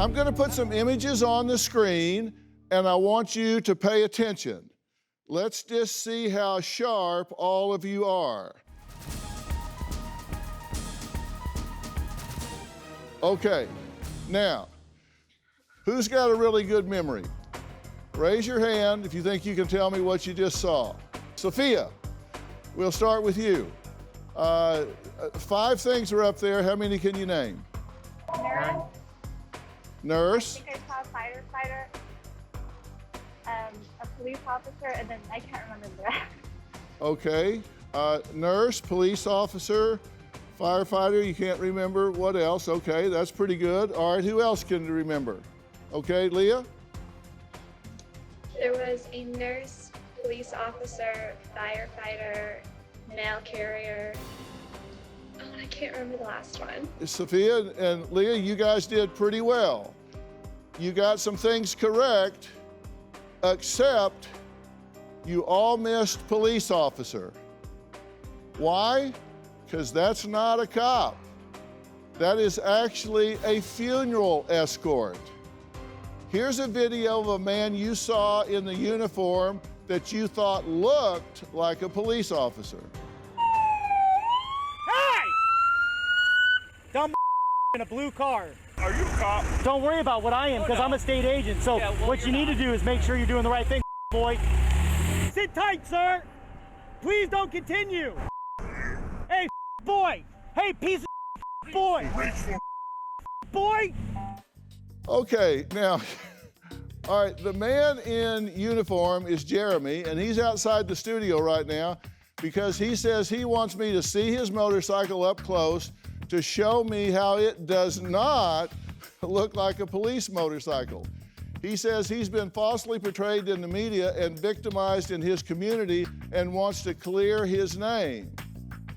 I'm gonna put some images on the screen and I want you to pay attention. Let's just see how sharp all of you are. Okay, now, who's got a really good memory? Raise your hand if you think you can tell me what you just saw. Sophia, we'll start with you. 5 things are up there. How many can you name? Nurse. Nurse. I think I saw a firefighter, a police officer, and then I can't remember the rest. Okay. Nurse, police officer, firefighter, you can't remember. What else? Okay, that's pretty good. All right, who else can remember? Okay, Leah? There was a nurse, police officer, firefighter, mail carrier. Oh, I can't remember the last one. Sophia and Leah, you guys did pretty well. You got some things correct, except you all missed police officer. Why? Because that's not a cop. That is actually a funeral escort. Here's a video of a man you saw in the uniform that you thought looked like a police officer. Hey! Dumb in a blue car. Are you a cop? Don't worry about what I am, because I'm a state agent. So what you need to do is make sure you're doing the right thing, boy. Sit tight, sir. Please don't continue. Hey, boy. Hey, piece of boy. Boy. Okay, now, all right, the man in uniform is Jeremy, and he's outside the studio right now because he says he wants me to see his motorcycle up close to show me how it does not look like a police motorcycle. He says he's been falsely portrayed in the media and victimized in his community and wants to clear his name.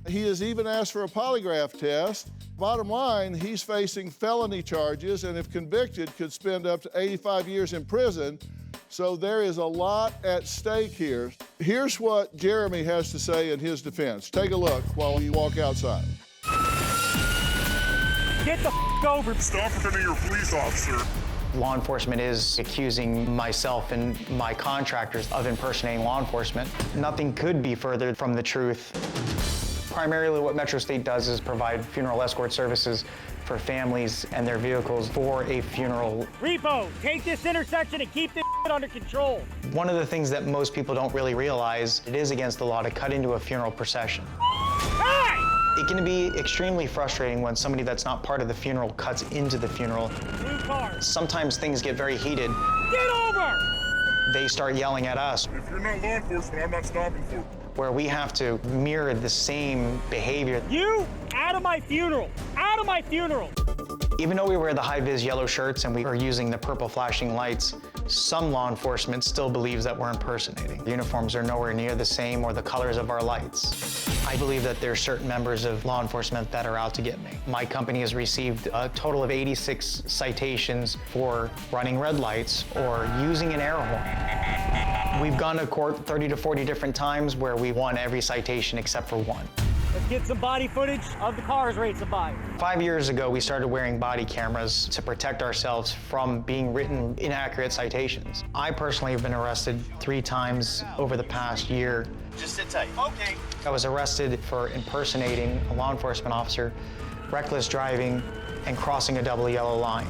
He has even asked for a polygraph test. Bottom line, he's facing felony charges and if convicted could spend up to 85 years in prison. So there is a lot at stake here. Here's what Jeremy has to say in his defense. Take a look while you walk outside. Get the over. Stop pretending you're a police officer. Law enforcement is accusing myself and my contractors of impersonating law enforcement. Nothing could be further from the truth. Primarily what Metro State does is provide funeral escort services for families and their vehicles for a funeral. Repo, take this intersection and keep this under control. One of the things that most people don't really realize, it is against the law to cut into a funeral procession. Hey! It can be extremely frustrating when somebody that's not part of the funeral cuts into the funeral. Blue car. Sometimes things get very heated. Get over! They start yelling at us. If you're not law enforcement, I'm not stopping for you. Where we have to mirror the same behavior. You out of my funeral! Out of my funeral! Even though we wear the high-vis yellow shirts and we are using the purple flashing lights, some law enforcement still believes that we're impersonating. The uniforms are nowhere near the same or the colors of our lights. I believe that there are certain members of law enforcement that are out to get me. My company has received a total of 86 citations for running red lights or using an air horn. We've gone to court 30 to 40 different times where we won every citation except for one. Let's get some body footage of the cars racing by. 5 years ago, we started wearing body cameras to protect ourselves from being written inaccurate citations. I personally have been arrested 3 times over the past year. Just sit tight. Okay. I was arrested for impersonating a law enforcement officer, reckless driving, and crossing a double yellow line.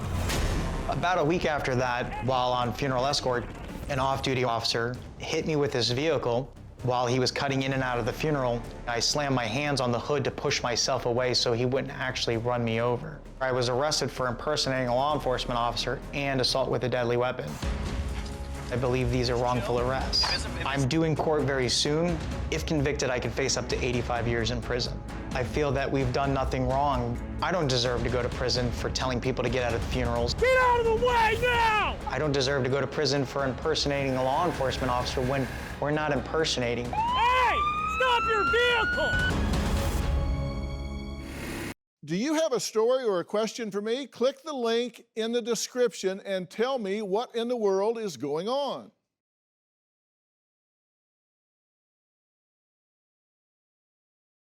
About a week after that, while on funeral escort, an off-duty officer hit me with his vehicle while he was cutting in and out of the funeral. I slammed my hands on the hood to push myself away so he wouldn't actually run me over. I was arrested for impersonating a law enforcement officer and assault with a deadly weapon. I believe these are wrongful arrests. I'm due in court very soon. If convicted, I could face up to 85 years in prison. I feel that we've done nothing wrong. I don't deserve to go to prison for telling people to get out of funerals. Get out of the way now! I don't deserve to go to prison for impersonating a law enforcement officer when we're not impersonating. Hey! Stop your vehicle! Do you have a story or a question for me? Click the link in the description and tell me what in the world is going on.